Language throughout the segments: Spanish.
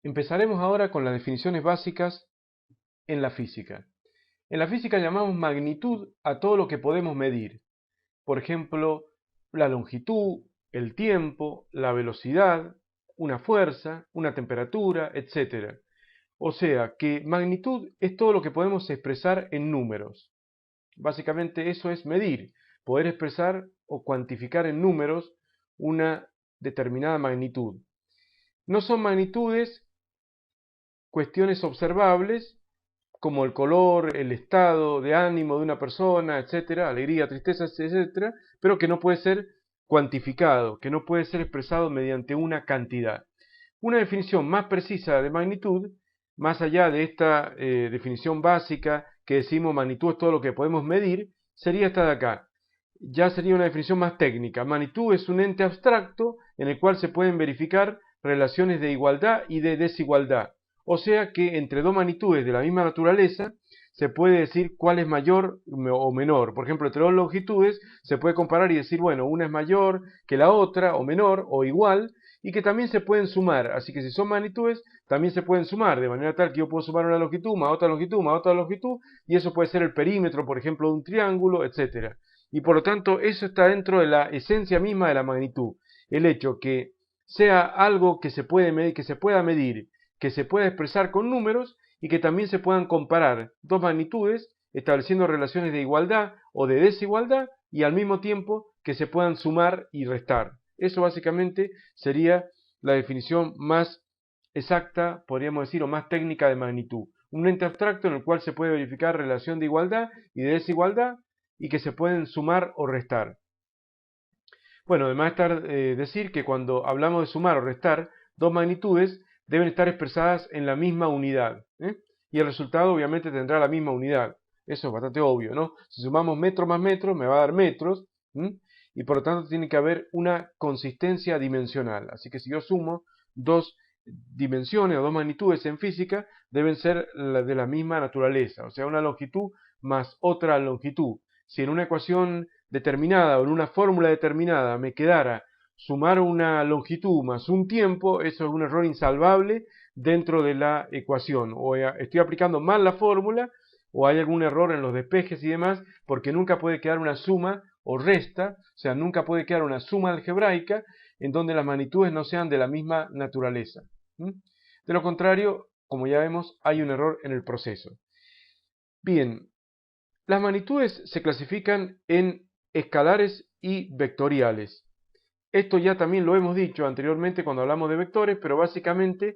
Empezaremos ahora con las definiciones básicas en la física. En la física llamamos magnitud a todo lo que podemos medir. Por ejemplo, la longitud, el tiempo, la velocidad, una fuerza, una temperatura, etc. O sea que magnitud es todo lo que podemos expresar en números. Básicamente eso es medir, poder expresar o cuantificar en números una determinada magnitud. No son magnitudes cuestiones observables como el color, el estado de ánimo de una persona, etcétera, alegría, tristeza, etcétera, pero que no puede ser cuantificado, que no puede ser expresado mediante una cantidad. Una definición más precisa de magnitud, más allá de esta definición básica que decimos magnitud es todo lo que podemos medir, sería esta de acá. Ya sería una definición más técnica. Magnitud es un ente abstracto en el cual se pueden verificar relaciones de igualdad y de desigualdad. O sea que entre dos magnitudes de la misma naturaleza se puede decir cuál es mayor o menor. Por ejemplo, entre dos longitudes se puede comparar y decir, bueno, una es mayor que la otra, o menor, o igual, y que también se pueden sumar. Así que si son magnitudes, también se pueden sumar, de manera tal que yo puedo sumar una longitud más otra longitud más otra longitud, y eso puede ser el perímetro, por ejemplo, de un triángulo, etcétera. Y por lo tanto, eso está dentro de la esencia misma de la magnitud. El hecho que sea algo que se puede medir, que se pueda medir, que se pueda expresar con números y que también se puedan comparar dos magnitudes estableciendo relaciones de igualdad o de desigualdad y al mismo tiempo que se puedan sumar y restar. Eso básicamente sería la definición más exacta, podríamos decir, o más técnica de magnitud. Un ente abstracto en el cual se puede verificar relación de igualdad y de desigualdad y que se pueden sumar o restar. Bueno, además decir que cuando hablamos de sumar o restar dos magnitudes, deben estar expresadas en la misma unidad, ¿eh? Y el resultado obviamente tendrá la misma unidad. Eso es bastante obvio, ¿no? Si sumamos metro más metro, me va a dar metros, ¿m? Y por lo tanto tiene que haber una consistencia dimensional. Así que si yo sumo dos dimensiones o dos magnitudes en física, deben ser de la misma naturaleza, o sea, una longitud más otra longitud. Si en una ecuación determinada o en una fórmula determinada me quedara sumar una longitud más un tiempo, eso es un error insalvable dentro de la ecuación. O estoy aplicando mal la fórmula, o hay algún error en los despejes y demás, porque nunca puede quedar una suma o resta, o sea, nunca puede quedar una suma algebraica en donde las magnitudes no sean de la misma naturaleza. De lo contrario, como ya vemos, hay un error en el proceso. Bien, las magnitudes se clasifican en escalares y vectoriales. Esto ya también lo hemos dicho anteriormente cuando hablamos de vectores, pero básicamente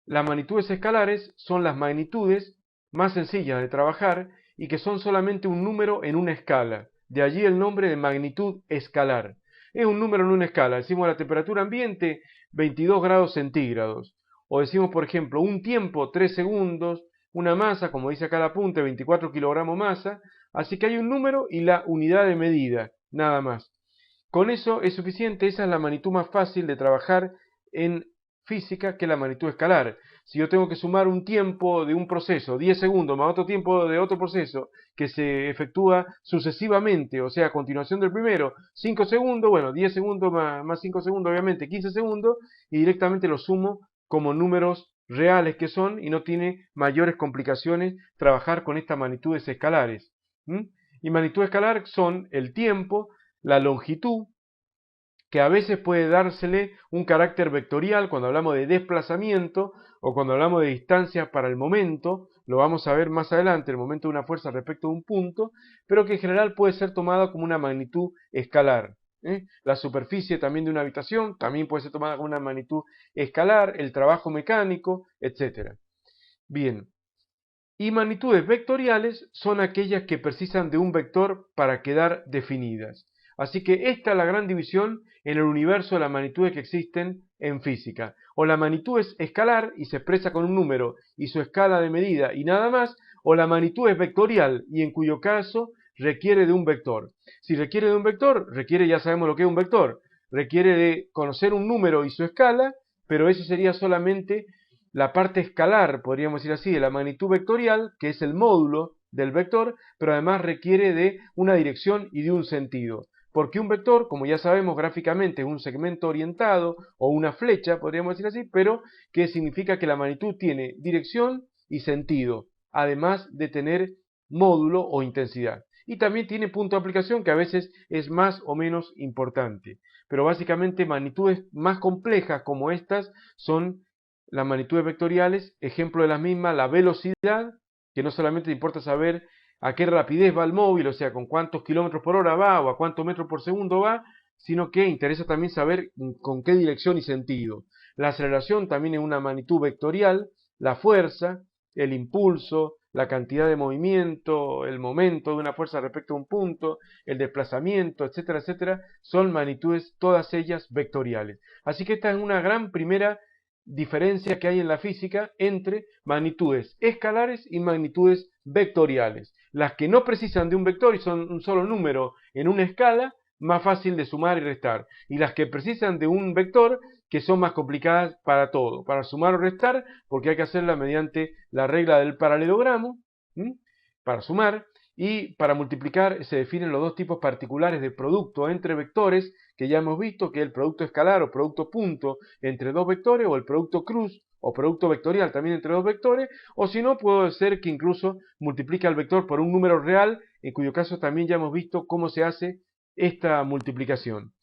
las magnitudes escalares son las magnitudes más sencillas de trabajar y que son solamente un número en una escala. De allí el nombre de magnitud escalar. Es un número en una escala. Decimos la temperatura ambiente 22 grados centígrados. O decimos, por ejemplo, un tiempo 3 segundos, una masa, como dice acá el apunte, 24 kilogramos masa. Así que hay un número y la unidad de medida, nada más. Con eso es suficiente, esa es la magnitud más fácil de trabajar en física que la magnitud escalar. Si yo tengo que sumar un tiempo de un proceso, 10 segundos, más otro tiempo de otro proceso que se efectúa sucesivamente, o sea, a continuación del primero, 5 segundos, bueno, 10 segundos más 5 segundos, obviamente 15 segundos, y directamente lo sumo como números reales que son y no tiene mayores complicaciones trabajar con estas magnitudes escalares. Y magnitud escalar son el tiempo, la longitud, que a veces puede dársele un carácter vectorial cuando hablamos de desplazamiento o cuando hablamos de distancia para el momento, lo vamos a ver más adelante, el momento de una fuerza respecto de un punto, pero que en general puede ser tomada como una magnitud escalar. La superficie también de una habitación también puede ser tomada como una magnitud escalar, el trabajo mecánico, etc. Bien, y magnitudes vectoriales son aquellas que precisan de un vector para quedar definidas. Así que esta es la gran división en el universo de las magnitudes que existen en física. O la magnitud es escalar y se expresa con un número y su escala de medida y nada más, o la magnitud es vectorial y en cuyo caso requiere de un vector. Si requiere de un vector, requiere, ya sabemos lo que es un vector, requiere de conocer un número y su escala, pero eso sería solamente la parte escalar, podríamos decir así, de la magnitud vectorial, que es el módulo del vector, pero además requiere de una dirección y de un sentido. porque un vector, como ya sabemos gráficamente, es un segmento orientado o una flecha, podríamos decir así, pero que significa que la magnitud tiene dirección y sentido, además de tener módulo o intensidad. Y también tiene punto de aplicación que a veces es más o menos importante. Pero básicamente magnitudes más complejas como estas son las magnitudes vectoriales, ejemplo de las mismas, la velocidad, que no solamente importa saber a qué rapidez va el móvil, o sea, con cuántos kilómetros por hora va o a cuántos metros por segundo va, sino que interesa también saber con qué dirección y sentido. La aceleración también es una magnitud vectorial, la fuerza, el impulso, la cantidad de movimiento, el momento de una fuerza respecto a un punto, el desplazamiento, etcétera, etcétera, son magnitudes todas ellas vectoriales. Así que esta es una gran primera diferencia que hay en la física entre magnitudes escalares y magnitudes vectoriales. Las que no precisan de un vector y son un solo número en una escala, más fácil de sumar y restar. Y las que precisan de un vector, que son más complicadas para todo, para sumar o restar, porque hay que hacerla mediante la regla del paralelogramo, para sumar, y para multiplicar se definen los dos tipos particulares de producto entre vectores, que ya hemos visto, que es el producto escalar o producto punto entre dos vectores, o el producto cruz o producto vectorial también entre dos vectores, o si no, puede ser que incluso multiplique al vector por un número real, en cuyo caso también ya hemos visto cómo se hace esta multiplicación.